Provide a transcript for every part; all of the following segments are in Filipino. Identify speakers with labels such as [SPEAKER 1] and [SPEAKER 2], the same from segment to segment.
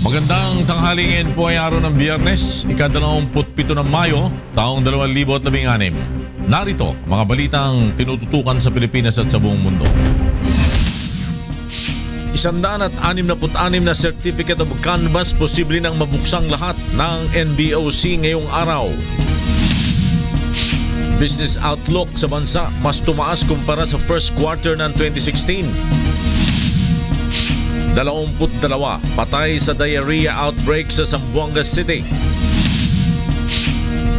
[SPEAKER 1] Magandang tanghaling po ay araw ng Biyernes, ika-27 ng Mayo, taong 2016. Narito mga balitang tinututukan sa Pilipinas at sa buong mundo. 166 na Certificate of Canvass posible nang mabuksang lahat ng NBOC ngayong araw. Business outlook sa bansa mas tumaas kumpara sa first quarter ng 2016. 22 patay sa diarrhea outbreak sa Zamboanga City.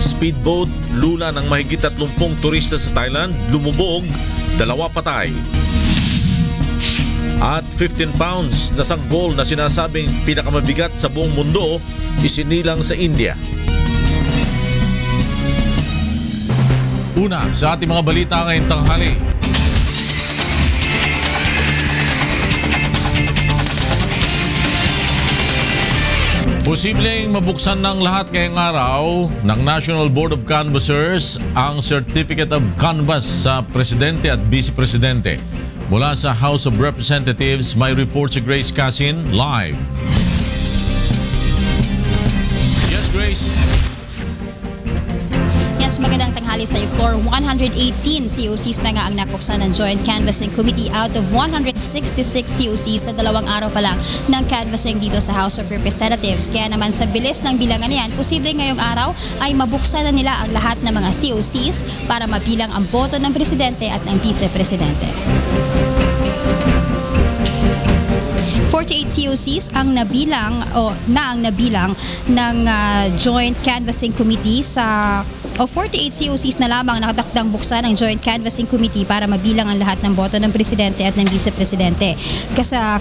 [SPEAKER 1] Speedboat lula ng mahigit 30 turista sa Thailand, lumubog, 2 patay. At 15 pounds na sanggol na sinasabing pinakamabigat sa buong mundo, isinilang sa India. Una sa ating mga balita ngayong tanghali. Posibleng mabuksan ng lahat ngayong araw ng National Board of Canvassers ang Certificate of Canvass sa Presidente at Vice Presidente. Mula sa House of Representatives, may report si Grace Casin live. Yes, Grace.
[SPEAKER 2] Yes, magandang tanghali sa floor. 118 COCs na nga ang napuksan ng Joint Canvassing Committee out of 166 COCs sa 2 araw pa lang ng canvassing dito sa House of Representatives. Kaya naman sa bilis ng bilangan niyan, posible ngayong araw ay mabuksan na nila ang lahat ng mga COCs para mabilang ang boto ng Presidente at ng Vice Presidente. 48 COCs ang nabilang ng Joint Canvassing Committee sa 48 COCs na lamang nakatakdang buksan ng Joint Canvassing Committee para mabilang ang lahat ng boto ng Presidente at ng Vice Presidente.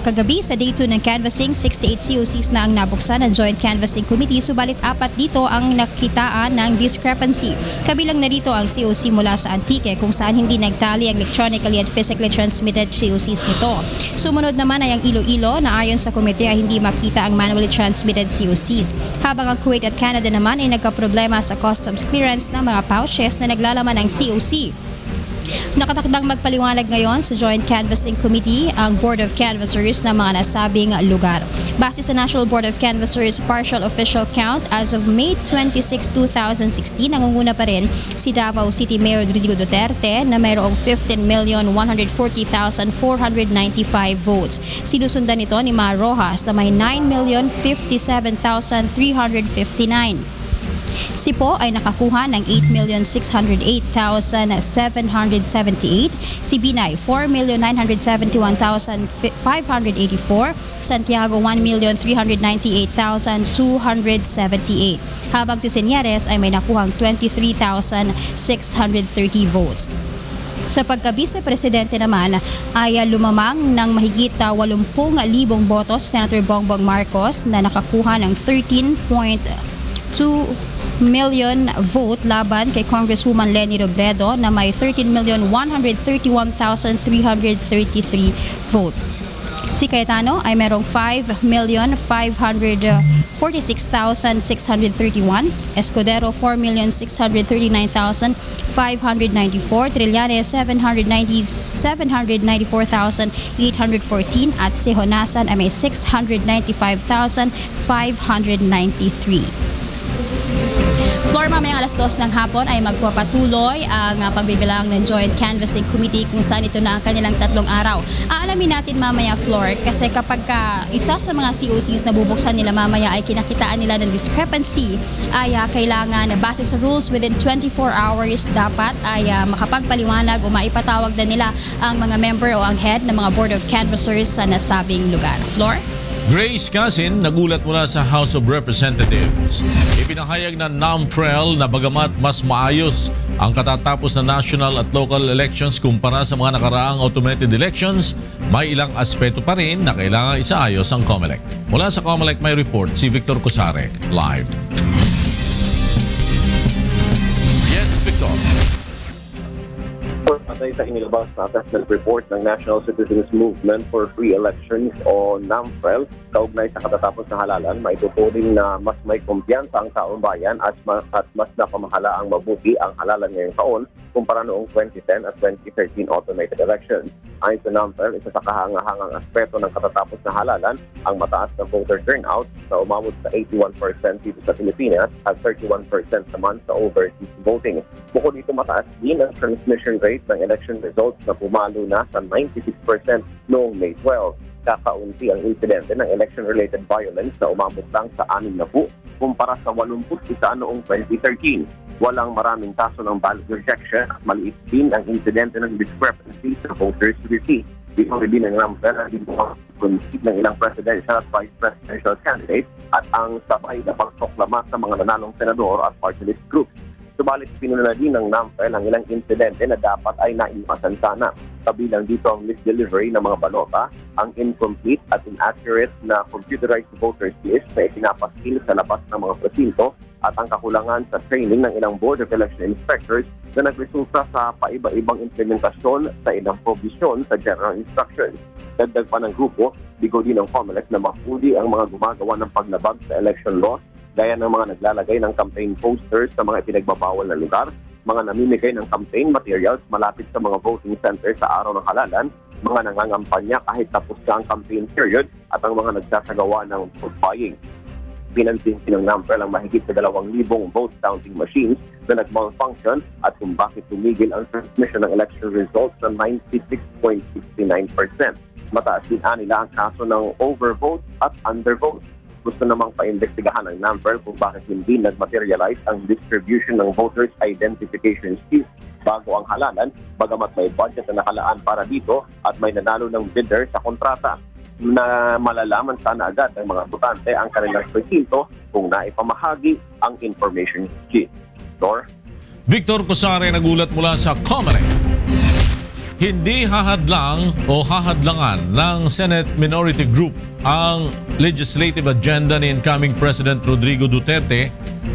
[SPEAKER 2] Kagabi sa day 2 ng canvassing, 68 COCs na ang nabuksan ng Joint Canvassing Committee, subalit 4 dito ang nakitaan ng discrepancy. Kabilang na rito ang COC mula sa Antique kung saan hindi nagtali ang electronically at physically transmitted COCs nito. Sumunod naman ay ang Iloilo na ayon sa komite ay hindi makita ang manually transmitted COCs. Habang ang Kuwait at Canada naman ay nagkaproblema sa customs clearance ng mga pouches na naglalaman ng COC. Nakatakdang magpaliwanag ngayon sa Joint Canvassing Committee ang Board of Canvassers ng mga nasabing lugar. Base sa National Board of Canvassers partial official count as of May 26, 2016, nangunguna pa rin si Davao City Mayor Rodrigo Duterte na mayroong 15,140,495 votes. Sinusundan nito ni Ma Rojas na may 9,057,359. Si Po ay nakakuha ng 8,608,778. Si Binay, 4,971,584. Santiago, 1,398,278. Habang si Señeres ay may nakuhang 23,630 votes. Sa pagka-Vice Presidente naman ay lumamang ng mahigit 80,000 botos si Senator Bongbong Marcos na nakakuha ng 13.2 million vote laban kay Congresswoman Leni Robredo na may 13,131,333 vote. Si Cayetano ay merong 5,546,631, Escudero 4,639,594, Trillanes 794,814 at si Honasan ay may 695,593. Floor, mamayang alas 2 ng hapon ay magpapatuloy ang pagbibilang ng Joint Canvassing Committee kung saan ito na ang kanilang 3 araw. Aalamin natin mamaya, Floor, kasi kapag isa sa mga COCs na bubuksan nila mamaya ay kinakitaan nila ng discrepancy, ay kailangan base sa rules within 24 hours dapat ay makapagpaliwanag o maipatawag na nila ang mga member o ang head ng mga Board of Canvassers sa nasabing lugar. Floor?
[SPEAKER 1] Grace Casin nagulat mula sa House of Representatives. Ipinahayag ng NAMFREL na bagamat mas maayos ang katatapos na national at local elections kumpara sa mga nakaraang automated elections, may ilang aspeto pa rin na kailangan isaayos ang COMELEC. Mula sa COMELEC may report si Victor Cusare, live. Yes, Victor.
[SPEAKER 3] Patay sa inilabas na assessment report ng National Citizens Movement for Free Elections o NAMFREL, Kaugnay sa katatapos na halalan, maituturing na mas may kumpiyansa ang taong bayan at mas napamahala ang mabuti ang halalan ngayong taon kumpara noong 2010 at 2013 automated elections. Ayon sa NAMFEL, isa sa kahangahangang aspeto ng katatapos na halalan ang mataas na voter turnout na umabot sa 81% dito sa Pilipinas at 31% naman sa overseas voting. Bukod dito, mataas din ang transmission rate ng election results na pumalo na sa 96% noong May 12. Kakaunti ang insidente ng election-related violence na umabot lang sa 6 kumpara sa 81 noong 2013. Walang maraming kaso ng ballot rejection at maliit din ang insidente ng discrepancy sa voters receipt. Dito rin ng NAMFEL ang concede ng ilang presidential at vice presidential candidates at ang sabay na pagproklama sa mga nanalong senador at party list groups. Subalit pinuna din ng NAMFEL ang ilang insidente na dapat ay naiwasan sana. Kabilang dito ang misdelivery ng mga balota, ang incomplete at inaccurate na computerized voters list na itinapaskil sa labas ng mga presinto at ang kakulangan sa training ng ilang Board of Election Inspectors na nagresulta sa paiba-ibang implementasyon sa ilang provision sa General Instructions. Dagdag pa ng grupo, bigo din ng COMELEC na mahuli ang mga gumagawa ng paglabag sa election laws gaya ng mga naglalagay ng campaign posters sa mga pinagbabawal na lugar, mga namimigay ng campaign materials malapit sa mga voting center sa araw ng halalan, mga nangangampanya kahit tapos na ang campaign period at ang mga nagsasagawa ng vote buying. Pinansin ng NAMFEL ang mahigit sa 2,000 vote counting machines na nag-malfunction at kung bakit tumigil ang transmission ng election results na 96.69%. Mataas din nila ang kaso ng overvote at undervote. Gusto namang paimbestigahan ng NAMFEL kung bakit hindi nag-materialize ang distribution ng voters' identification sheet bago ang halalan, bagamat may budget na nakalaan para dito at may nanalo ng bidder sa kontrata. Na malalaman sana agad ng mga botante ang kanilang presinto kung naipamahagi ang information sheet. Dor?
[SPEAKER 1] Victor Cosare nagulat mula sa COMELEC. Hindi hahadlang o hahadlangan ng Senate Minority Group ang legislative agenda ni incoming President Rodrigo Duterte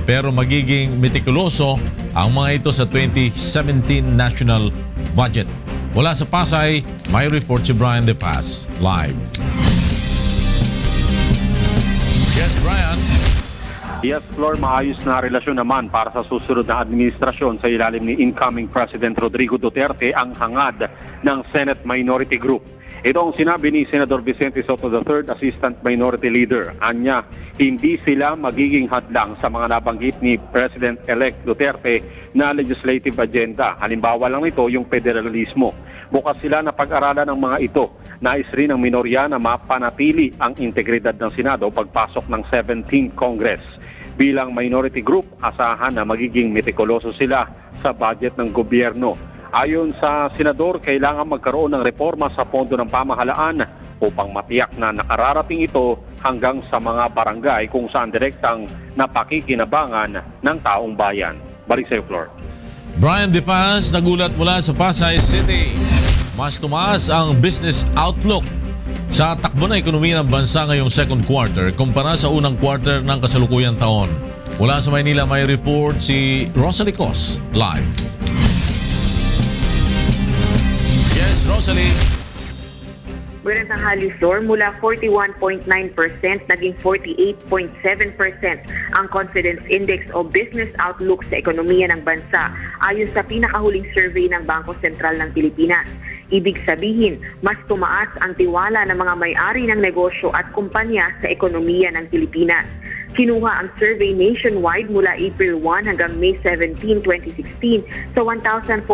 [SPEAKER 1] pero magiging metikuloso ang mga ito sa 2017 national budget. Wala sa Pasay, may report si Brian De Paz. Live. Yes, Brian.
[SPEAKER 4] Yes, Flor, maayos na relasyon naman para sa susunod na administrasyon sa ilalim ni incoming President Rodrigo Duterte ang hangad ng Senate Minority Group. Ito ang sinabi ni Senador Vicente Soto III, Assistant Minority Leader. Anya, hindi sila magiging hadlang sa mga nabanggit ni President-elect Duterte na legislative agenda. Halimbawa lang nito yung federalismo. Bukas sila na pag-aralan ng mga ito. Nais rin ng minorya na mapanatili ang integridad ng Senado pagpasok ng 17th Congress. Bilang minority group, asahan na magiging metikuloso sila sa budget ng gobyerno. Ayon sa senador, kailangan magkaroon ng reforma sa pondo ng pamahalaan upang matiyak na nakararating ito hanggang sa mga barangay kung saan direktang napakikinabangan ng taong bayan. Balik sa iyo, Flor.
[SPEAKER 1] Brian De Paz nagulat mula sa Pasay City. Mas tumaas ang business outlook sa takbo na ekonomiya ng bansa ngayong second quarter kumpara sa unang quarter ng kasalukuyang taon. Mula sa Maynila may report si Rosalie Cos. Live. Yes, Rosalie.
[SPEAKER 5] Magandang tanghali, Flor. Mula 41.9% naging 48.7% ang confidence index o business outlook sa ekonomiya ng bansa ayon sa pinakahuling survey ng Bangko Sentral ng Pilipinas. Ibig sabihin, mas tumaas ang tiwala ng mga may-ari ng negosyo at kumpanya sa ekonomiya ng Pilipinas. Kinuha ang survey nationwide mula April 1 hanggang May 17, 2016 sa 1,482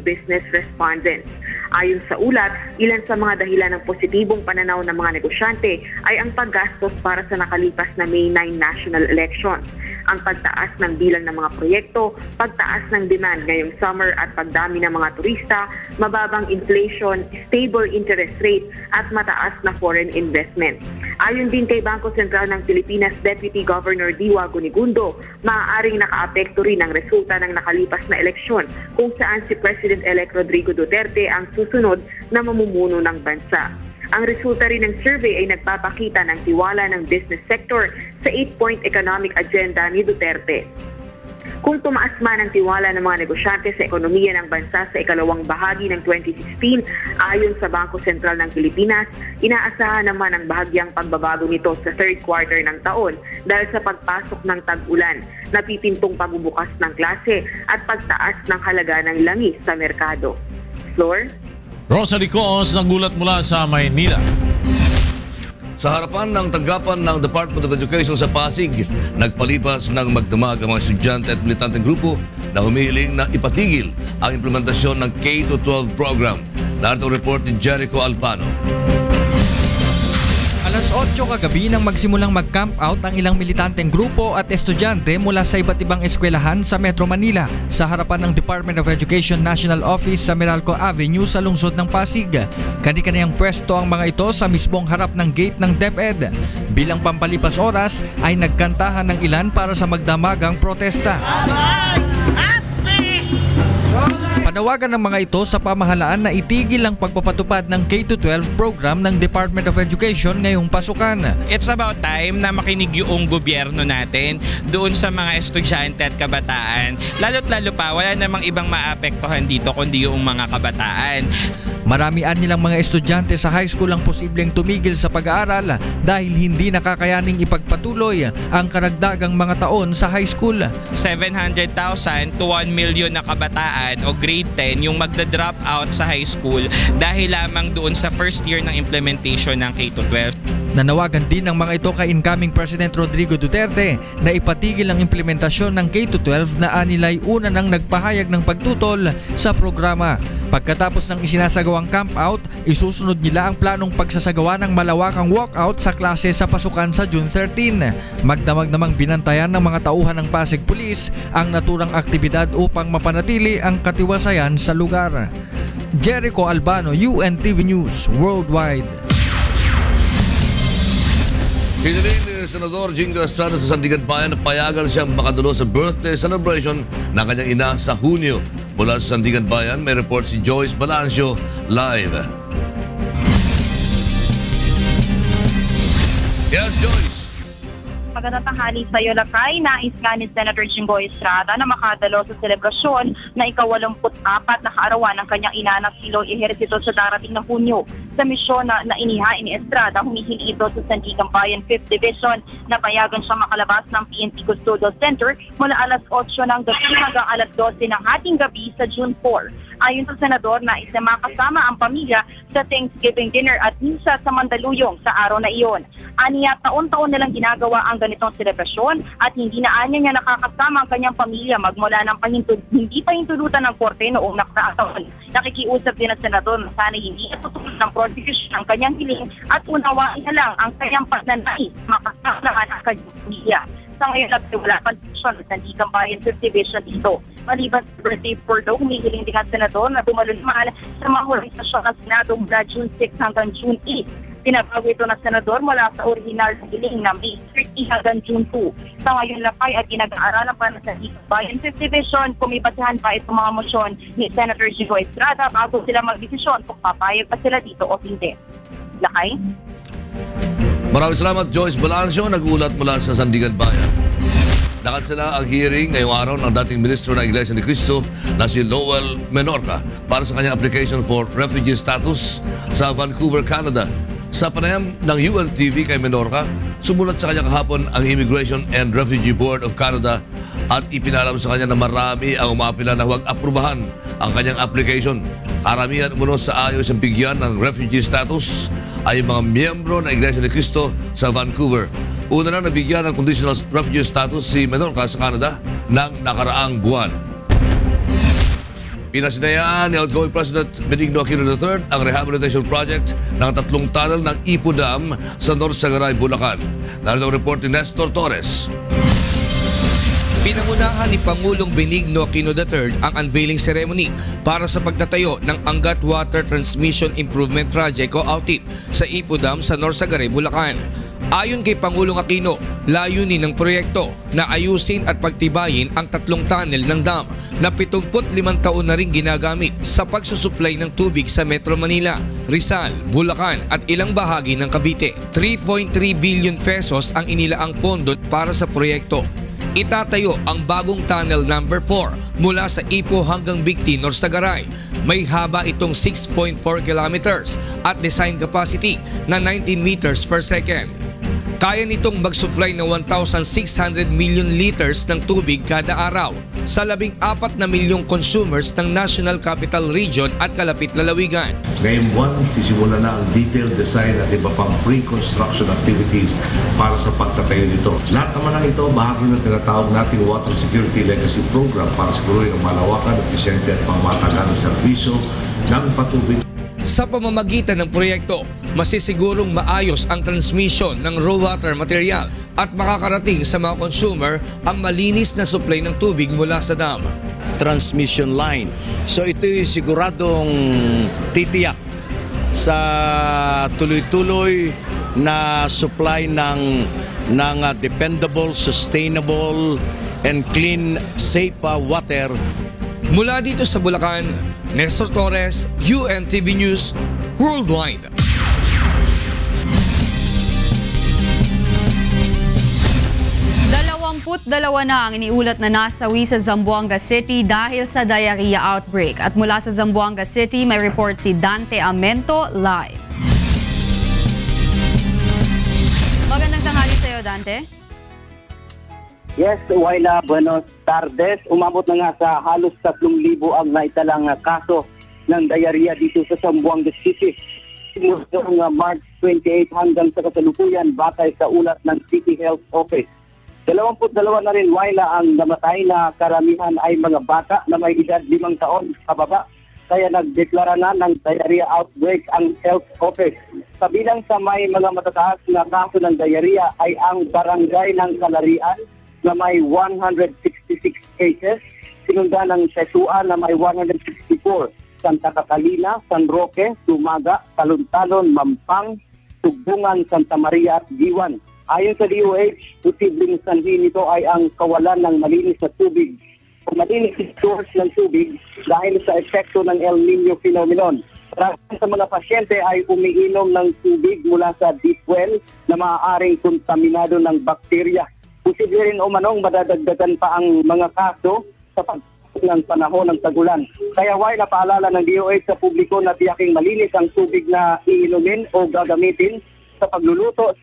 [SPEAKER 5] business respondents. Ayon sa ulat, ilan sa mga dahilan ng positibong pananaw ng mga negosyante ay ang paggastos para sa nakalipas na May 9 national elections, ang pagtaas ng bilang ng mga proyekto, pagtaas ng demand ngayong summer at pagdami ng mga turista, mababang inflation, stable interest rate at mataas na foreign investment. Ayon din kay Bangko Sentral ng Pilipinas Deputy Governor Diwa Gunigundo, maaaring nakaapekto rin ang resulta ng nakalipas na eleksyon kung saan si President-elect Rodrigo Duterte ang susunod na mamumuno ng bansa. Ang resulta rin ng survey ay nagpapakita ng tiwala ng business sector sa 8-point economic agenda ni Duterte. Kung tumaas man ang tiwala ng mga negosyante sa ekonomiya ng bansa sa ikalawang bahagi ng 2016, ayon sa Bangko Sentral ng Pilipinas, inaasahan naman ang bahagyang pagbabago nito sa third quarter ng taon dahil sa pagpasok ng tag-ulan, napipintong pagbubukas ng klase at pagtaas ng halaga ng langis sa merkado. Floor?
[SPEAKER 1] Rosalie Coos, nagulat mula sa Maynila.
[SPEAKER 6] Sa harapan ng tanggapan ng Department of Education sa Pasig, nagpalipas ng magdamag ang mga estudyante at militanteng grupo na humihiling na ipatigil ang implementasyon ng K-12 program. Narito ang report ni Jericho Albano.
[SPEAKER 7] Alas 8 kagabi nang magsimulang mag-camp out ang ilang militanteng grupo at estudyante mula sa iba't ibang eskwelahan sa Metro Manila sa harapan ng Department of Education National Office sa Meralco Avenue sa lungsod ng Pasig. Kani-kaniyang pwesto ang mga ito sa mismong harap ng gate ng DepEd. Bilang pampalipas oras ay nagkantahan ng ilan para sa magdamagang protesta. Panawagan ng mga ito sa pamahalaan na itigil ang pagpapatupad ng K-12 program ng Department of Education ngayong pasukan.
[SPEAKER 8] It's about time na makinig yung gobyerno natin doon sa mga estudyante at kabataan. Lalo't lalo pa, wala namang ibang maapektuhan dito kundi yung mga kabataan.
[SPEAKER 7] Maramian nilang mga estudyante sa high school ang posibleng tumigil sa pag-aaral dahil hindi nakakayaning ipagpatuloy ang karagdagang mga taon sa high school.
[SPEAKER 8] 700,000 to 1 million na kabataan o grade 10 yung magda-drop out sa high school dahil lamang doon sa first year ng implementation ng K-12.
[SPEAKER 7] Nanawagan din ng mga ito kay incoming President Rodrigo Duterte na ipatigil ang implementasyon ng K-12 na anilay una nang nagpahayag ng pagtutol sa programa. Pagkatapos ng isinasagawang camp out, isusunod nila ang planong pagsasagawa ng malawakang walkout sa klase sa pasukan sa June 13. Magdamag namang binantayan ng mga tauhan ng Pasig Police ang naturang aktibidad upang mapanatili ang katiwasayan sa lugar. Jericho Albano, UNTV News Worldwide.
[SPEAKER 6] Hiniling ni Senador Jingo Estrada sa Sandigan Bayan na payagan siyang makadulo sa birthday celebration ng kanyang ina sa Hunyo. Mula sa Sandigan Bayan, may report si Joyce Balancio live. Yes, Joyce.
[SPEAKER 9] Magandang tanghali sa iyo, Lakay. Nais nga ni Senator Jingo Estrada na makadalo sa selebrasyon na ika-84 na kaarawan ng kanyang ina na si Loy Ejercito sa darating na Hunyo. Sa misyon na inihain ni Estrada, humihingi ito sa Sandigan Bayan 5th Division na payagan siya makalabas ng PNP Custodial Center mula alas 8 ng gabi hanggang alas 12 ng hating gabi sa June 4. Ayon sa Senador, nais na makasama ang pamilya sa Thanksgiving dinner at misa sa Mandaluyong sa araw na iyon. Aniya, taon-taon nilang ginagawa ang ganitong selebrasyon at hindi na anya niya nakakasama ang kanyang pamilya magmula ng hindi pahintulutan ng korte noong nakaraang taon. Nakikiusap din ang Senador na sana hindi itutuloy ng prosecution ang kanyang hiling at unawain na lang ang kanyang pagnanais makasama ang kanyang pamilya. Sa ngayon, wala pang desisyon sa Sandigan Bayan 5th Division dito. Maliban sa birthday Porto, humihiling din ang Senador na dumalo naman sa mga organisasyon ng Senado mula June 6 hanggang June 8. Pinabago ito ng Senador mula sa original na hiling na May 30 hanggang June 2. Sa ngayon, Lakay at pinag-aaralan pa ng Sandigan Bayan 5th Division kung may basehan pa itong mga motion ni Senator Jingo Estrada bago sila magdesisyon kung papayag pa sila dito o hindi. Lakay?
[SPEAKER 6] Maraming salamat, Joyce Balancio, nag-ulat mula sa Sandigan Bayan. Nakansela ang hearing ngayong araw ng dating ministro ng Iglesia ni Cristo na si Lowell Menorca para sa kanyang application for refugee status sa Vancouver, Canada. Sa panayam ng UNTV kay Menorca, sumulat sa kanya kahapon ang Immigration and Refugee Board of Canada at ipinalam sa kanya na marami ang umapila na huwag aprubahan ang kanyang application. Karamihan umuno sa ayaw isang bigyan ng refugee status ay mga miyembro ng Iglesia ni Cristo sa Vancouver. Una na nabigyan ng conditional refugee status si Menorca sa Canada ng nakaraang buwan. Pinasinayaan ni outgoing President Benigno Aquino III ang rehabilitation project ng 3 tunnel ng Ipo Dam sa North Sagaray, Bulacan. Narito ang report ni Nestor Torres.
[SPEAKER 10] Pinangunahan ni Pangulong Benigno Aquino III ang unveiling ceremony para sa pagtatayo ng Angat Water Transmission Improvement Project o AUTIP sa Ipo Dam sa North Sagaray, Bulacan. Ayon kay Pangulong Aquino, layunin ng proyekto na ayusin at pagtibayin ang 3 tunnel ng dam na 75 taon na rin ginagamit sa pagsusuplay ng tubig sa Metro Manila, Rizal, Bulacan at ilang bahagi ng Cavite. 3.3 billion pesos ang inilaang pondo para sa proyekto. Itatayo ang bagong tunnel number 4 mula sa Ipo hanggang Bicti, Norsagaray. May haba itong 6.4 kilometers at design capacity na 19 meters per second. Kaya nitong mag-supply ng 1,600 million liters ng tubig kada araw sa 14 na milyong consumers ng National Capital Region at kalapit lalawigan.
[SPEAKER 11] Ngayong buwan, sisimula na ang detailed design at iba pang pre-construction activities para sa pagtatayo nito. Lahat naman ng ito, bahagi ng tinatawag nating Water Security Legacy Program para siguruhin ang malawakan, episyente at pangmatagalang serbisyo ng patubig.
[SPEAKER 10] Sa pamamagitan ng proyekto, masisigurong maayos ang transmission ng raw water material at makakarating sa mga consumer ang malinis na supply ng tubig mula sa dam.
[SPEAKER 12] Transmission line. So ito'y siguradong titiyak sa tuloy-tuloy na supply ng dependable, sustainable, and clean, safe water.
[SPEAKER 10] Mula dito sa Bulacan, Nestor Torres, UNTV News, Worldwide.
[SPEAKER 13] Dalawa na ang iniulat na nasawi sa Zamboanga City dahil sa diarrhea outbreak. At mula sa Zamboanga City, may report si Dante Amento live. Magandang tanghali sa iyo, Dante.
[SPEAKER 14] Yes, Wayla, buenos tardes. Umabot na nga sa halos 3,000 ang naitalang kaso ng diarrhea dito sa Zamboanga City. Mula March 28 hanggang sa kasalukuyan batay sa ulat ng City Health Office. 22 na rin, Wayla, ang namatay na karamihan ay mga bata na may edad 5 taon pababa. Kaya nagdeklara na ng diarrhea outbreak ang Health Office. Kabilang sa may mga matataas na kaso ng diarrhea ay ang barangay ng Kalarian na may 166 cases, sinundan ng Sesua na may 164, Santa Catalina, San Roque, Tumaga, Talon-Talon, Mampang, Tugbungan, Santa Maria at Diwan. Ayon sa DOH, posibleng sanhi nito ay ang kawalan ng malinis na tubig o malinis source ng tubig dahil sa epekto ng El Nino phenomenon. Karamihan sa mga pasyente ay umiinom ng tubig mula sa deep well na maaaring kontaminado ng bakterya. Posible rin umanong madadagdagan pa ang mga kaso sa pagpapit ng panahon ng tagulan. Kaya napaalala ng DOH sa publiko na tiyaking malinis ang tubig na iinumin o gagamitin sa pagluluto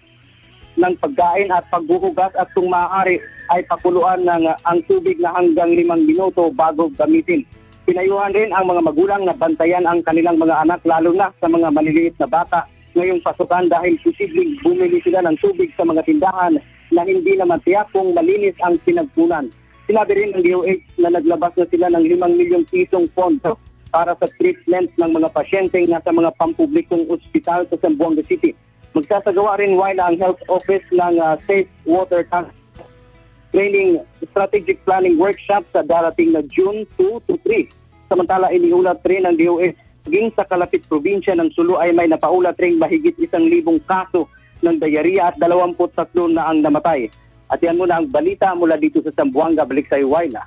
[SPEAKER 14] ng pagkain at pagbuhugas at kung maaari ay pakuluan ng ang tubig na hanggang 5 minuto bago gamitin. Pinayuhan rin ang mga magulang na bantayan ang kanilang mga anak lalo na sa mga maliliit na bata ngayong pasukan dahil posibleng bumili sila ng tubig sa mga tindahan na hindi naman tiyak kung malinis ang pinagkunan. Sinabi rin ng DOH na naglabas na sila ng 5 milyong pisong pondo para sa treatment ng mga pasyenteng nasa mga pampublikong ospital sa Zamboanga City. Magsasagawa rin ang Health Office ng Safe Water Training Strategic Planning Workshop sa darating na June 2 to 3. Samantala, iniulat rin ng DOH maging sa kalapit probinsya ng Sulu ay may napaulat rin mahigit 1,000 kaso ng diarrhea at 23 na ang namatay. At yan muna ang balita mula dito sa Zamboanga. Balik sa iyo, Wayla.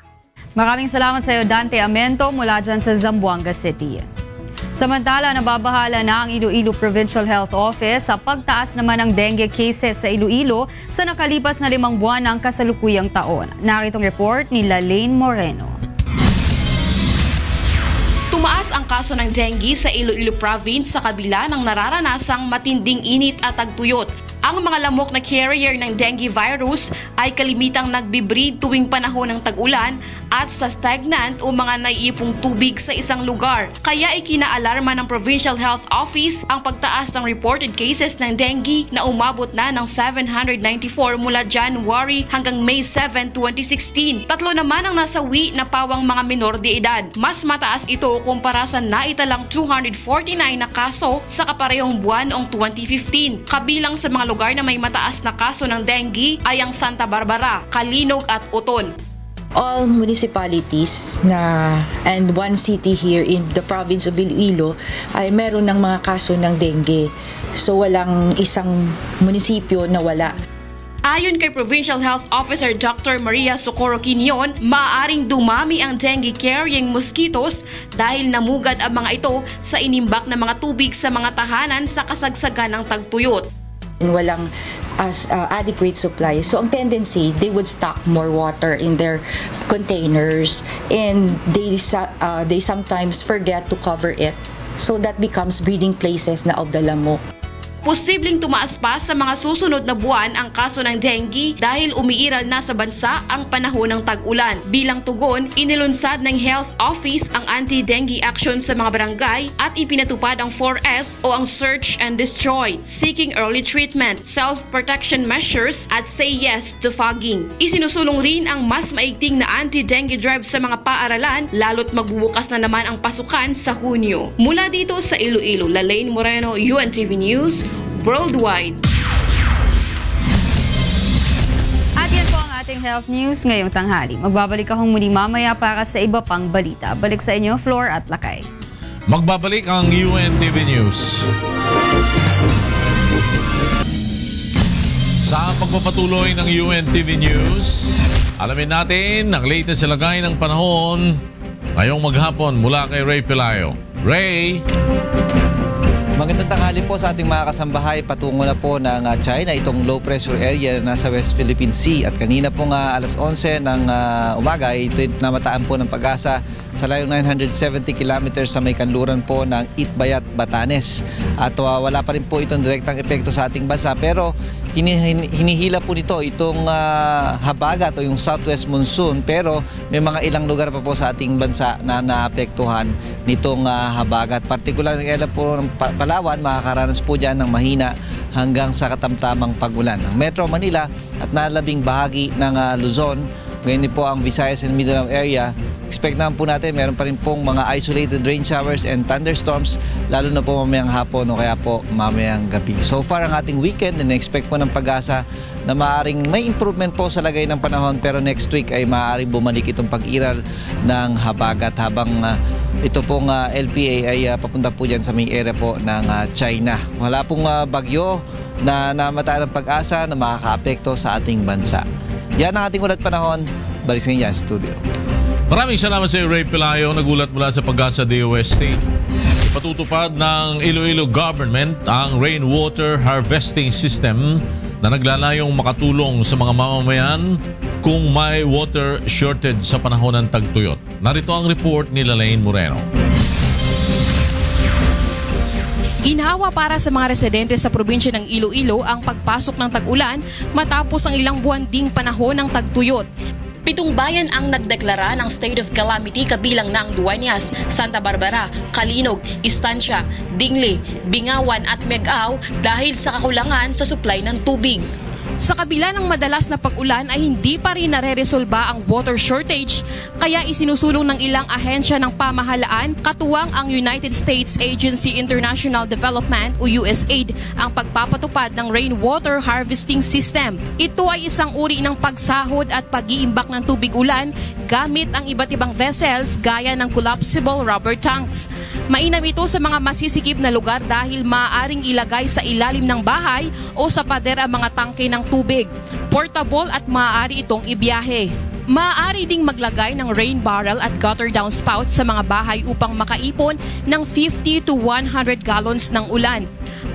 [SPEAKER 13] Maraming salamat sa iyo, Dante Amento, mula dyan sa Zamboanga City. Samantala, nababahala na ang Iloilo Provincial Health Office sa pagtaas naman ng dengue cases sa Iloilo sa nakalipas na 5 buwan ng kasalukuyang taon. Naritong report ni Lalaine Moreno.
[SPEAKER 15] Tumaas ang kaso ng dengue sa Iloilo Province sa kabila ng nararanasang matinding init at tagtuyot. Ang mga lamok na carrier ng dengue virus ay kalimitang nagbe-breed tuwing panahon ng tag-ulan at sa stagnant o mga naiipong tubig sa isang lugar. Kaya ikinaalarma ng Provincial Health Office ang pagtaas ng reported cases ng dengue na umabot na ng 794 mula January hanggang May 7, 2016. 3 naman ang nasawi na pawang mga menor de edad. Mas mataas ito kumpara sa naitalang 249 na kaso sa kaparehong buwan noong 2015. Kabilang sa mga lugar na may mataas na kaso ng dengue ay ang Santa Barbara, Calinog at Oton.
[SPEAKER 16] All municipalities and one city here in the province of Iloilo ay meron ng mga kaso ng dengue. So walang isang munisipyo na wala.
[SPEAKER 15] Ayon kay Provincial Health Officer Dr. Maria Socorro Quinion, maaaring dumami ang dengue-carrying mosquitoes dahil namugad ang mga ito sa inimbak na mga tubig sa mga tahanan sa kasagsagan ng tagtuyot.
[SPEAKER 16] Walang adequate supply. So ang tendency, they would stock more water in their containers and they sometimes forget to cover it. So that becomes breeding places na of the lamok.
[SPEAKER 15] Posibleng tumaas pa sa mga susunod na buwan ang kaso ng dengue dahil umiiral na sa bansa ang panahon ng tag-ulan. Bilang tugon, inilunsad ng Health Office ang anti-dengue action sa mga barangay at ipinatupad ang 4S o ang Search and Destroy, Seeking Early Treatment, Self-Protection Measures at Say Yes to Fogging. Isinusulong rin ang mas maigting na anti-dengue drive sa mga paaralan lalo't magbubukas na naman ang pasukan sa Hunyo. Mula dito sa Iloilo, Lalaine Moreno, UNTV News, Worldwide.
[SPEAKER 13] At yan po ang ating health news ngayong tanghali. Magbabalik akong muli mamaya para sa iba pang balita. Balik sa inyo, Flor at Lakay.
[SPEAKER 1] Magbabalik ang UNTV News. Sa pagpapatuloy ng UNTV News, alamin natin ang latest sa lagay ng panahon ngayong maghapon mula kay Ray Pelayo. Ray!
[SPEAKER 17] Magandang tanghali po sa ating mga kasambahay. Patungo na po ng China itong low pressure area na nasa West Philippine Sea. At kanina po nga alas 11 ng umaga, ito namataan po ng Pag-asa sa layong 970 kilometers sa may kanluran po ng Itbayat, Batanes. At wala pa rin po itong direktang epekto sa ating bansa, pero hinihila po nito itong habagat o yung southwest monsoon, pero may mga ilang lugar pa po sa ating bansa na naapektuhan nitong habagat. Partikular ng area po ng Palawan, makakaranas po dyan ng mahina hanggang sa katamtamang pag-ulan. Ang Metro Manila at nalabing bahagi ng Luzon, ngayon po ang Visayas and Mindanao area, expect naman po natin meron pa rin pong mga isolated rain showers and thunderstorms, lalo na po mamayang hapon o kaya po mamayang gabi. So far ang ating weekend, na-expect po ng Pag-asa na maaaring may improvement po sa lagay ng panahon, pero next week ay maaaring bumalik itong pag-iral ng habagat habang ito pong LPA ay papunta po dyan sa may area po ng China. Wala pong bagyo na namataan ng Pag-asa na makaka-apekto sa ating bansa. Yan ang ating ulat panahon. Balik sa inyo sa studio.
[SPEAKER 1] Maraming salamat sa Ray Pelayo, nagulat mula sa Pag-asa DOST. Ipatutupad ng Iloilo Government ang rainwater harvesting system na naglalayong makatulong sa mga mamamayan kung may water shortage sa panahon ng tagtuyot. Narito ang report ni Lalaine Moreno.
[SPEAKER 18] Ginhawa para sa mga residente sa probinsya ng Iloilo ang pagpasok ng tag-ulan matapos ang ilang buwan ding panahon ng tagtuyot.
[SPEAKER 15] 7 bayan ang nagdeklara ng state of calamity kabilang ng Dueñas, Santa Barbara, Calinog, Estancia, Dingle, Bingawan at Megao dahil sa kakulangan sa supply ng tubig.
[SPEAKER 18] Sa kabila ng madalas na pag-ulan ay hindi pa rin nareresolba ang water shortage, kaya isinusulong ng ilang ahensya ng pamahalaan katuwang ang United States Agency International Development o USAID ang pagpapatupad ng rainwater harvesting system. Ito ay isang uri ng pagsahod at pag-iimbak ng tubig ulan gamit ang iba't ibang vessels gaya ng collapsible rubber tanks. Mainam ito sa mga masisikip na lugar dahil maaaring ilagay sa ilalim ng bahay o sa pader ang mga tangke ng tubig. Portable at maaari itong ibiyahe. Maaari ding maglagay ng rain barrel at gutter downspout sa mga bahay upang makaipon ng 50 to 100 gallons ng ulan.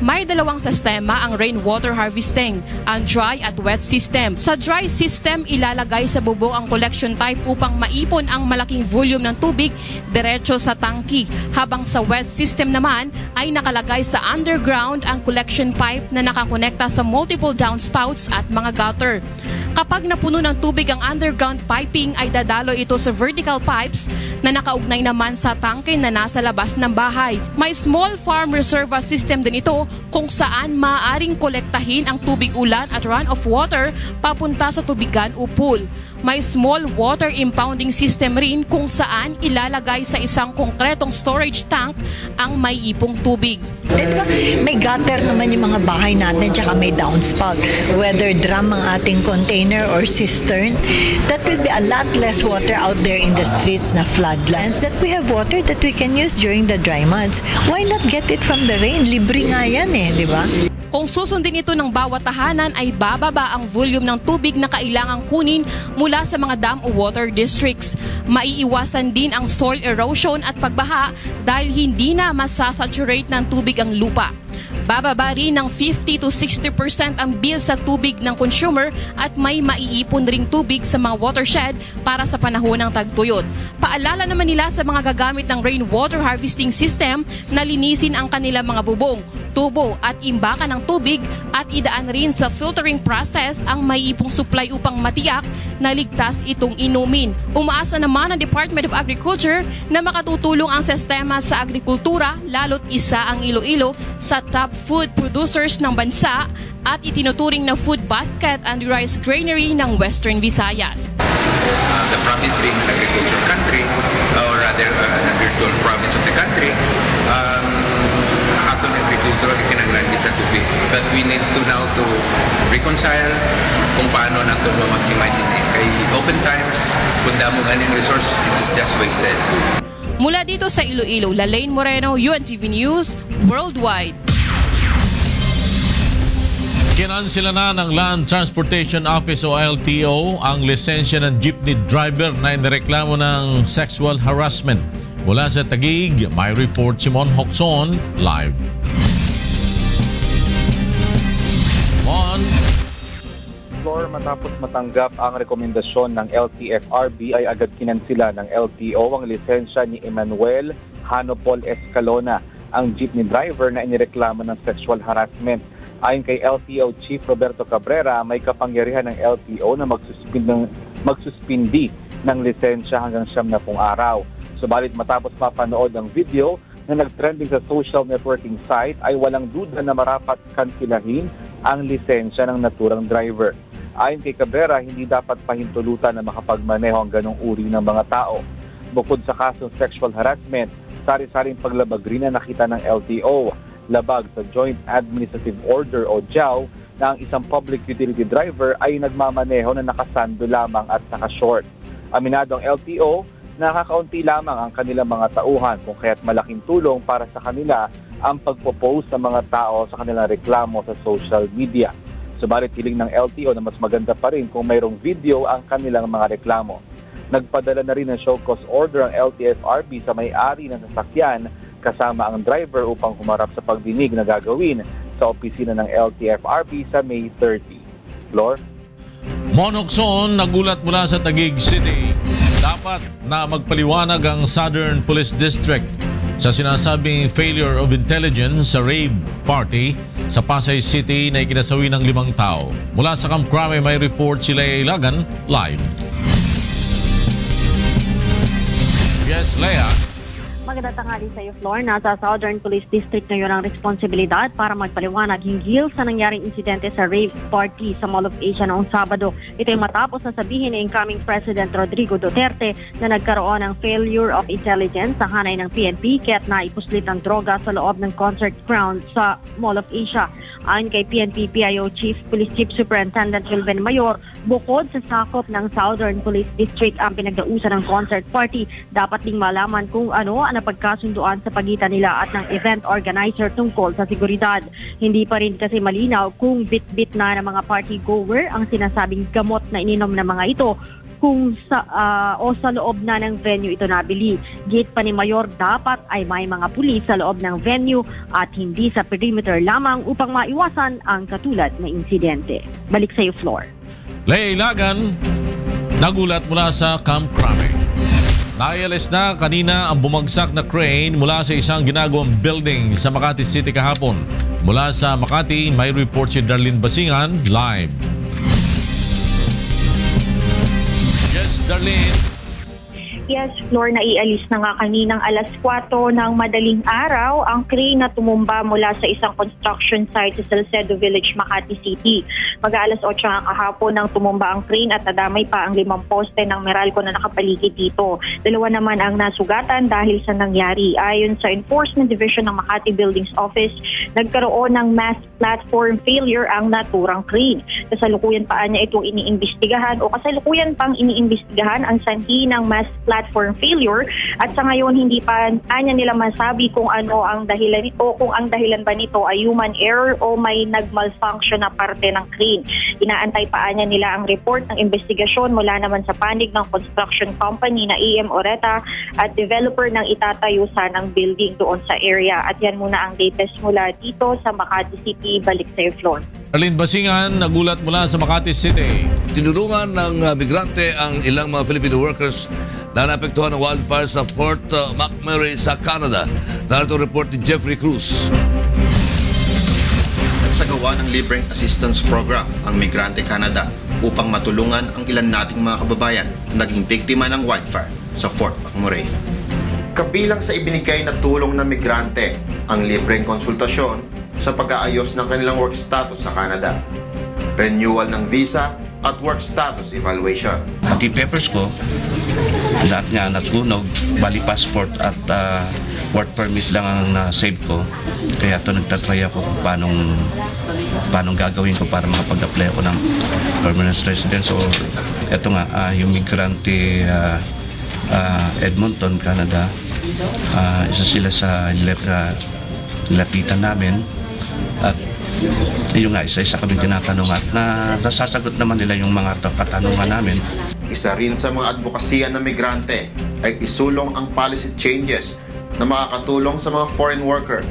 [SPEAKER 18] May dalawang sistema ang rainwater harvesting, ang dry at wet system. Sa dry system, ilalagay sa bubong ang collection type upang maipon ang malaking volume ng tubig diretso sa tangki, habang sa wet system naman ay nakalagay sa underground ang collection pipe na nakakonekta sa multiple downspouts at mga gutter. Kapag napuno ng tubig ang underground piping ay dadalo ito sa vertical pipes na nakaugnay naman sa tangke na nasa labas ng bahay. May small farm reservoir system din ito kung saan maaaring kolektahin ang tubig ulan at runoff water papunta sa tubigan o pool. May small water impounding system rin kung saan ilalagay sa isang konkretong storage tank ang may ipong tubig.
[SPEAKER 19] Diba, may gutter naman yung mga bahay natin tsaka may downspout. Whether drum ang ating container or cistern, that will be a lot less water out there in the streets na floodlands that we have water that we can use during the dry months. Why not get it from the rain? Libre nga yan di ba?
[SPEAKER 18] Kung susundin ito ng bawat tahanan ay bababa ang volume ng tubig na kailangang kunin mula sa mga dam o water districts. Maiiwasan din ang soil erosion at pagbaha dahil hindi na masasaturate ng tubig ang lupa. Bababa rin ng 50 to 60% ang bill sa tubig ng consumer at may maiipon ring tubig sa mga watershed para sa panahon ng tagtuyot. Paalala naman nila sa mga gagamit ng rainwater harvesting system na linisin ang kanilang mga bubong, tubo at imbakan ng tubig at idaan rin sa filtering process ang maiipong supply upang matiyak na ligtas itong inumin. Umaasa naman ang Department of Agriculture na makatutulong ang sistema sa agrikultura, lalo't isa ang Iloilo sa top food producers ng bansa at itinuturing na food basket and rice granary ng Western Visayas.
[SPEAKER 20] The province being an agricultural country, or rather an agricultural province of the country, atong agricultural kinahanglan sa tubig. But we need to now to reconcile kung paano nato ma-maximize it. Kaya oftentimes, kung damo ganing resource, it is just wasted.
[SPEAKER 18] Mula dito sa Iloilo, Lalaine Moreno, UNTV News, Worldwide.
[SPEAKER 1] Kinansila na ng Land Transportation Office o LTO ang lisensya ng jeepney driver na inireklamo ng sexual harassment. Mula sa Taguig, may report si Mon Hocson, live. Mon.
[SPEAKER 21] Matapos matanggap ang rekomendasyon ng LTFRB ay agad kinansila ng LTO ang lisensya ni Emmanuel Hanopol Escalona, ang jeepney driver na inireklamo ng sexual harassment. Ayon kay LTO Chief Roberto Cabrera, may kapangyarihan ng LTO na magsuspindi ng lisensya hanggang 70 araw. Subalit matapos mapanood ang video na nagtrending sa social networking site ay walang duda na marapat kansilahin ang lisensya ng naturang driver. Ayon kay Cabrera, hindi dapat pahintulutan na makapagmaneho ang ganong uri ng mga tao. Bukod sa kasong sexual harassment, sari-saring paglabag rin na nakita ng LTO. Labag sa Joint Administrative Order o JAW na ang isang public utility driver ay nagmamaneho na nakasando lamang at naka-short. Aminado ang LTO, nakakaunti lamang ang kanilang mga tauhan kung kaya't malaking tulong para sa kanila ang pagpo-post ng mga tao sa kanilang reklamo sa social media. Subalit hiling ng LTO na mas maganda pa rin kung mayroong video ang kanilang mga reklamo. Nagpadala na rin ng show cause order ang LTFRB sa may-ari ng sasakyan kasama ang driver upang humarap sa pagdinig na gagawin sa opisina ng LTFRB sa May 30. Flor?
[SPEAKER 1] Mon Hocson, nagulat mula sa Taguig City. Dapat na magpaliwanag ang Southern Police District sa sinasabing failure of intelligence sa rave party sa Pasay City na ikinasawi ng 5 tao. Mula sa Camp Crame may report si Lea Ilagan, live. Yes, Lea.
[SPEAKER 22] Magandang tanghali sa iyo, Flor. Nasa Southern Police District ngayon ang responsibilidad para magpaliwanag hinggil sa nangyaring insidente sa rave party sa Mall of Asia noong Sabado. Ito ay matapos na sabihin ni incoming President Rodrigo Duterte na nagkaroon ng failure of intelligence sa hanay ng PNP kaya't naipuslit ang droga sa loob ng concert ground sa Mall of Asia. Ayon kay PNP PIO Police Chief Superintendent Wilben Mayor, bukod sa sakop ng Southern Police District ang pinagdausan ng concert party, dapat ding malaman kung ano ang napagkasunduan sa pagitan nila at ng event organizer tungkol sa seguridad. Hindi pa rin kasi malinaw kung bit-bit na ng mga party-goer ang sinasabing gamot na ininom ng mga ito kung sa loob na ng venue ito nabili. Gate pa ni Mayor, dapat ay may mga pulis sa loob ng venue at hindi sa perimeter lamang upang maiwasan ang katulad na insidente. Balik sa iyo, Floor.
[SPEAKER 1] Lea Ilagan, nagulat mula sa Camp Crame. Naialis na kanina ang bumagsak na crane mula sa isang ginagawang building sa Makati City kahapon. Mula sa Makati, may report si Darlene Basingan, live. Yes, Darlene.
[SPEAKER 23] Yes, Floor, naialis na nga kaninang alas 4 ng madaling araw ang crane na tumumba mula sa isang construction site sa Salcedo Village, Makati City. Mag-aalas 8 nga kahapon nang tumumba ang crane at nadamay pa ang 5 poste ng Meralco na nakapaligid dito. 2 naman ang nasugatan dahil sa nangyari. Ayon sa Enforcement Division ng Makati Buildings Office, nagkaroon ng mass platform failure ang naturang crane. Kasalukuyan pa niya itong iniimbestigahan ang sanhi ng mass platform platform failure at sa ngayon hindi pa nila masabi kung ano ang dahilan nito, kung ang dahilan ba nito ay human error o may nagmalfunction na parte ng crane. Inaantay pa nila ang report ng investigasyon mula naman sa panig ng construction company na AM Oreta at developer ng itatayo sanang building doon sa area. At yan muna ang latest mula dito sa Makati City. Balik sa Flor.
[SPEAKER 1] Arlene Basingan, nagulat mula sa Makati City.
[SPEAKER 6] Tinulungan ng migrante ang ilang mga Filipino workers na naapektuhan ng wildfire sa Fort McMurray sa Canada. Narito ang report ni Jeffrey Cruz.
[SPEAKER 2] Nagsagawa ng libreng assistance program ang Migrante Canada upang matulungan ang ilan nating mga kababayan na naging biktima ng wildfire sa Fort McMurray.
[SPEAKER 3] Kabilang sa ibinigay na tulong ng migrante ang libreng konsultasyon sa pag-aayos ng kanilang work status sa Canada, renewal ng visa at work status evaluation.
[SPEAKER 4] Pati papers ko, lahat nga natunog, bali passport at work permit lang ang na-save ko. Kaya ito nagtatry ako kung paano gagawin ko para makapag-apply ako ng permanent residence. So ito nga, yung migrante Edmonton, Canada, isa sila sa nilapitan namin. At yun nga, isa-isa kami tinatanong at nasasagot naman nila yung mga katanungan namin.
[SPEAKER 3] Isa rin sa mga advokasya ng migrante ay isulong ang policy changes na makakatulong sa mga foreign worker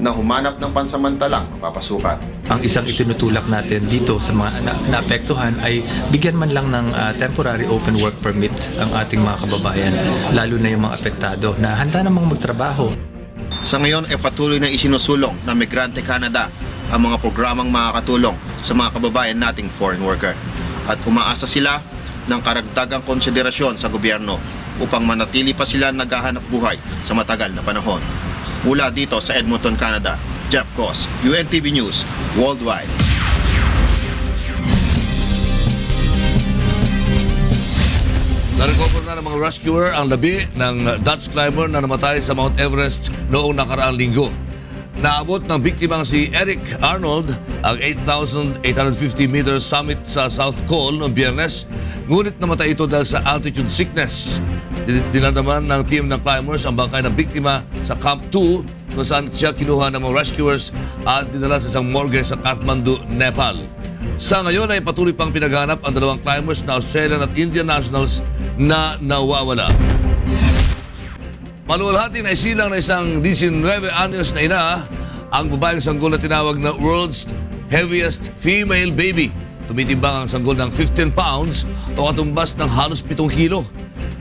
[SPEAKER 3] na humanap ng pansamantalang mapapasukan.
[SPEAKER 24] Ang isang itinutulak natin dito sa mga naapektuhan ay bigyan man lang ng temporary open work permit ang ating mga kababayan, lalo na yung mga apektado na handa namang magtrabaho.
[SPEAKER 2] Sa ngayon ay patuloy na isinusulong ng Migrante Canada ang mga programang makakatulong sa mga kababayan nating foreign worker. At umaasa sila ng karagdagang konsiderasyon sa gobyerno upang manatili pa sila naghahanap buhay sa matagal na panahon. Mula dito sa Edmonton, Canada, Jeff Cos, UNTV News, Worldwide.
[SPEAKER 6] Na-recover na ng mga rescuer ang labi ng Dutch climber na namatay sa Mount Everest noong nakaraang linggo. Naabot ng biktimang si Eric Arnold ang 8,850 meter summit sa South Col noong Biyernes, ngunit namatay ito dahil sa altitude sickness. Dinadaman ng team ng climbers ang bangkay ng biktima sa Camp 2 kung saan siya kinuha ng mga rescuers at dinala sa isang morgue sa Kathmandu, Nepal. Sa ngayon ay patuloy pang pinaghanap ang dalawang climbers na Australian at Indian nationals na nawawala. Maluwalhati na isilang na isang 19 anyos na ina ang babaeng sanggol na tinawag na world's heaviest female baby. Tumitimbang ang sanggol ng 15 pounds o katumbas ng halos 7 kilo.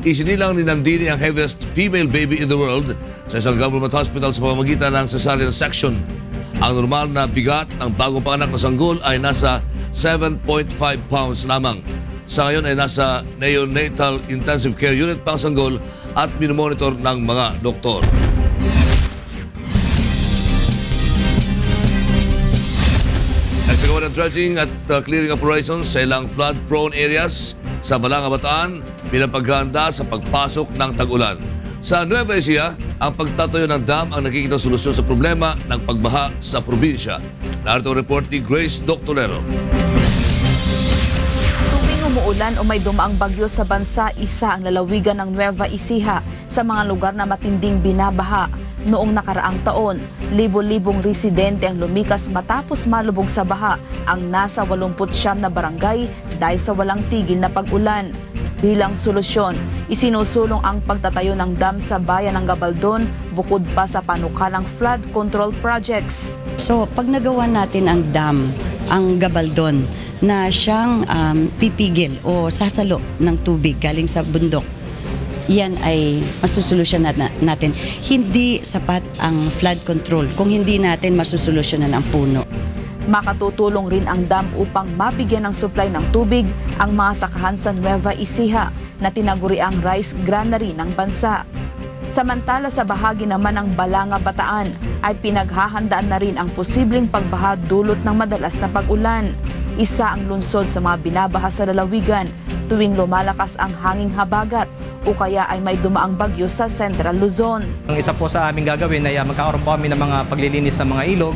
[SPEAKER 6] Isinilang ni Nandini ang heaviest female baby in the world sa isang government hospital sa pamamagitan ng cesarean section. Ang normal na bigat ng bagong panganak na sanggol ay nasa 7.5 pounds lamang. Sa ngayon ay nasa neonatal intensive care unit pang sanggol at minomonitor ng mga doktor. Nagsagawa ng dredging at clearing operations sa ilang flood-prone areas sa Balanga, Bataan bilang paghahanda sa pagpasok ng tag-ulan. Sa Nueva Ecija, ang pagtatayo ng dam ang nakikitang solusyon sa problema ng pagbaha sa probinsya. Narito ang report ni Grace Doctolero.
[SPEAKER 25] Umuulan o may dumaang bagyo sa bansa, isa ang lalawigan ng Nueva Ecija sa mga lugar na matinding binabaha. Noong nakaraang taon, libo-libong residente ang lumikas matapos malubog sa baha ang nasa 89 na barangay dahil sa walang tigil na pag-ulan. Bilang solusyon, isinusulong ang pagtatayo ng dam sa bayan ng Gabaldon bukod pa sa panukalang flood control projects.
[SPEAKER 26] So pag nagawa natin ang dam, ang Gabaldon, na siyang pipigil o sasalo ng tubig galing sa bundok, yan ay masusolusyon natin. Hindi sapat ang flood control kung hindi natin masusolusyonan ang puno.
[SPEAKER 25] Makatutulong rin ang dam upang mabigyan ng supply ng tubig ang mga sakahan sa Nueva Ecija na tinaguriang rice granary ng bansa. Samantala sa bahagi naman ng Balanga, Bataan ay pinaghahandaan na rin ang posibleng pagbaha dulot ng madalas na pag-ulan. Isa ang lungsod sa mga binabaha sa lalawigan tuwing lumalakas ang hanging habagat o kaya ay may dumaang bagyo sa Central Luzon.
[SPEAKER 27] Ang isa po sa aming gagawin ay magkakaroon po kami ng mga paglilinis ng mga ilog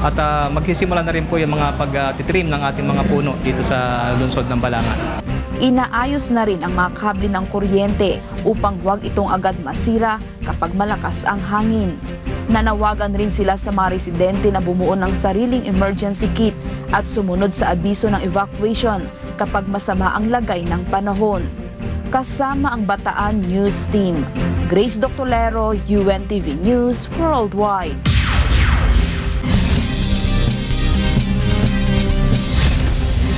[SPEAKER 27] at magsisimula na rin po yung mga pagtitrim ng ating mga puno dito sa lungsod ng Balanga.
[SPEAKER 25] Inaayos na rin ang mga kable ng kuryente upang huwag itong agad masira kapag malakas ang hangin. Nanawagan rin sila sa mga residente na bumuo ng sariling emergency kit at sumunod sa abiso ng evacuation kapag masama ang lagay ng panahon. Kasama ang Bataan News Team, Grace Doctolero, UNTV News Worldwide.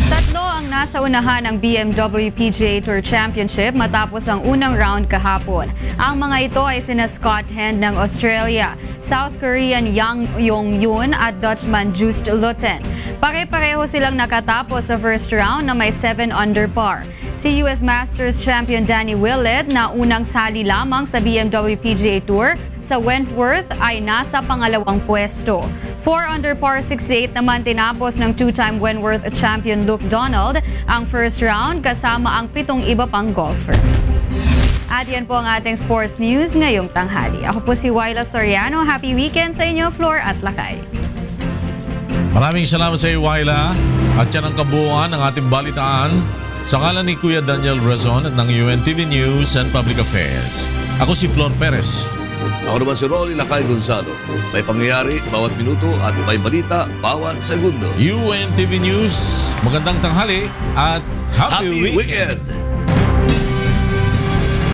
[SPEAKER 25] Tatlo ang nasa unahan ng BMW PGA Tour Championship matapos ang unang round kahapon. Ang mga ito ay sina Scott Hand ng Australia, South Korean Yang Yong-yoon at Dutchman Joost Luiten. Pare-pareho silang nakatapos sa first round na may 7 under par. Si US Masters champion Danny Willett na unang sali lamang sa BMW PGA Tour sa Wentworth ay nasa pangalawang pwesto. 4 under par 68 naman tinapos ng two-time Wentworth champion Luke Donald ang first round kasama ang 7 iba pang golfer. At yan po ang ating sports news ngayong tanghali. Ako po si Wyla Soriano. Happy weekend sa inyo, Flor at Lakay.
[SPEAKER 1] Maraming salamat sa iyo, Wyla. At yan ang kabuuan ng ating balitaan sa ngalan ni Kuya Daniel Razon ng UNTV News and Public Affairs. Ako si Flor Perez.
[SPEAKER 6] Ako naman si Rolly Lakay Gonzalo. May pangyayari bawat minuto at may balita bawat segundo.
[SPEAKER 1] UNTV News, magandang tanghali at happy weekend!